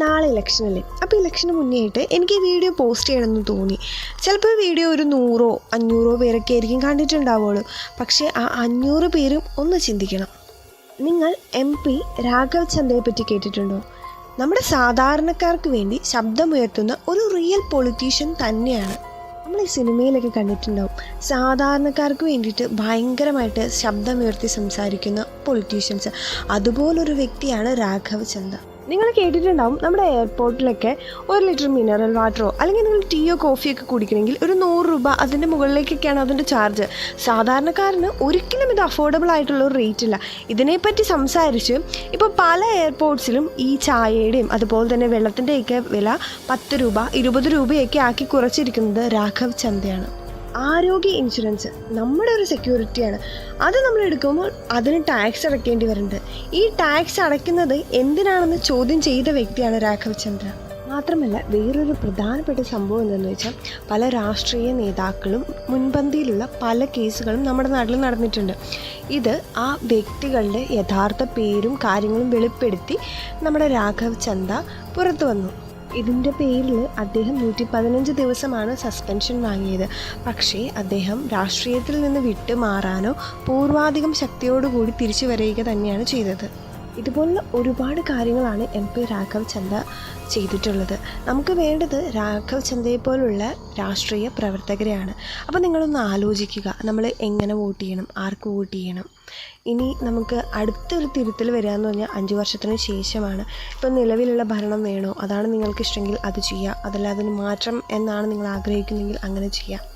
നാളെ ഇലക്ഷനല്ലേ. അപ്പോൾ ഇലക്ഷന് മുന്നേ ആയിട്ട് എനിക്ക് ഈ വീഡിയോ പോസ്റ്റ് ചെയ്യണമെന്ന് തോന്നി. ചിലപ്പോൾ ഈ വീഡിയോ ഒരു 100 500 പേരൊക്കെ ആയിരിക്കും കണ്ടിട്ടുണ്ടാവുള്ളൂ. പക്ഷേ ആ 500 പേരും ഒന്ന് ചിന്തിക്കണം. നിങ്ങൾ MP രാഘവ് ചന്ദയെ പറ്റി കേട്ടിട്ടുണ്ടോ? നമ്മുടെ സാധാരണക്കാർക്ക് വേണ്ടി ശബ്ദമുയർത്തുന്ന ഒരു റിയൽ പൊളിറ്റീഷ്യൻ തന്നെയാണ്. നമ്മൾ ഈ സിനിമയിലൊക്കെ കണ്ടിട്ടുണ്ടാവും, സാധാരണക്കാർക്ക് വേണ്ടിയിട്ട് ഭയങ്കരമായിട്ട് ശബ്ദമുയർത്തി സംസാരിക്കുന്ന പൊളിറ്റീഷ്യൻസ്. അതുപോലൊരു വ്യക്തിയാണ് രാഘവ് ചന്ദ. നിങ്ങൾ കേട്ടിട്ടുണ്ടാവും, നമ്മുടെ എയർപോർട്ടിലൊക്കെ 1 ലിറ്റർ മിനറൽ വാട്ടറോ അല്ലെങ്കിൽ നിങ്ങൾ ടീയോ കോഫിയൊക്കെ കുടിക്കണമെങ്കിൽ ഒരു 100 രൂപ അതിൻ്റെ മുകളിലേക്കൊക്കെയാണ് അതിൻ്റെ ചാർജ്. സാധാരണക്കാരന് ഒരിക്കലും ഇത് അഫോർഡബിൾ ആയിട്ടുള്ള ഒരു റേറ്റ് ഇല്ല. ഇതിനെപ്പറ്റി സംസാരിച്ച് ഇപ്പോൾ പല എയർപോർട്ട്സിലും ഈ ചായയുടെയും അതുപോലെ തന്നെ വെള്ളത്തിൻ്റെയൊക്കെ വില 10 രൂപ 20 രൂപയൊക്കെ ആക്കി കുറച്ചിരിക്കുന്നത് രാഘവ് ചന്ദയാണ്. ആരോഗ്യ ഇൻഷുറൻസ് നമ്മുടെ ഒരു സെക്യൂരിറ്റിയാണ്. അത് നമ്മൾ എടുക്കുമ്പോൾ അതിന് ടാക്സ് അടയ്ക്കേണ്ടി വരുന്നുണ്ട്. ഈ ടാക്സ് അടയ്ക്കുന്നത് എന്തിനാണെന്ന് ചോദ്യം ചെയ്ത വ്യക്തിയാണ് രാഘവ് ചന്ദ. മാത്രമല്ല വേറൊരു പ്രധാനപ്പെട്ട സംഭവം എന്താണെന്ന് വെച്ചാൽ, പല രാഷ്ട്രീയ നേതാക്കളും മുൻപന്തിയിലുള്ള പല കേസുകളും നമ്മുടെ നാട്ടിൽ നടന്നിട്ടുണ്ട്. ഇത് ആ വ്യക്തികളുടെ യഥാർത്ഥ പേരും കാര്യങ്ങളും വെളിപ്പെടുത്തി നമ്മുടെ രാഘവ് ചന്ദ പുറത്തു വന്നു. ഇതിൻ്റെ പേരിൽ അദ്ദേഹം 115 ദിവസമാണ് സസ്പെൻഷൻ വാങ്ങിയത്. പക്ഷേ അദ്ദേഹം രാഷ്ട്രീയത്തിൽ നിന്ന് വിട്ടുമാറാനോ പൂർവാധികം ശക്തിയോടുകൂടി തിരിച്ചു വരിക തന്നെയാണ് ചെയ്തത്. ഇതുപോലുള്ള ഒരുപാട് കാര്യങ്ങളാണ് MP രാഘവ് ചന്ദ ചെയ്തിട്ടുള്ളത്. നമുക്ക് വേണ്ടത് രാഘവ് ചന്ദയെ പോലുള്ള രാഷ്ട്രീയ പ്രവർത്തകരെയാണ്. അപ്പോൾ നിങ്ങളൊന്ന് ആലോചിക്കുക, നമ്മൾ എങ്ങനെ വോട്ട് ചെയ്യണം, ആർക്ക് വോട്ട് ചെയ്യണം. ഇനി നമുക്ക് അടുത്തൊരു തിരുത്തൽ വരിക എന്ന് പറഞ്ഞാൽ 5 വർഷത്തിന് ശേഷമാണ്. ഇപ്പോൾ നിലവിലുള്ള ഭരണം വേണോ, അതാണ് നിങ്ങൾക്ക് ഇഷ്ടമെങ്കിൽ അത് ചെയ്യുക. അതല്ല അതിന് മാറ്റം എന്നാണ് നിങ്ങൾ ആഗ്രഹിക്കുന്നതെങ്കിൽ അങ്ങനെ ചെയ്യുക.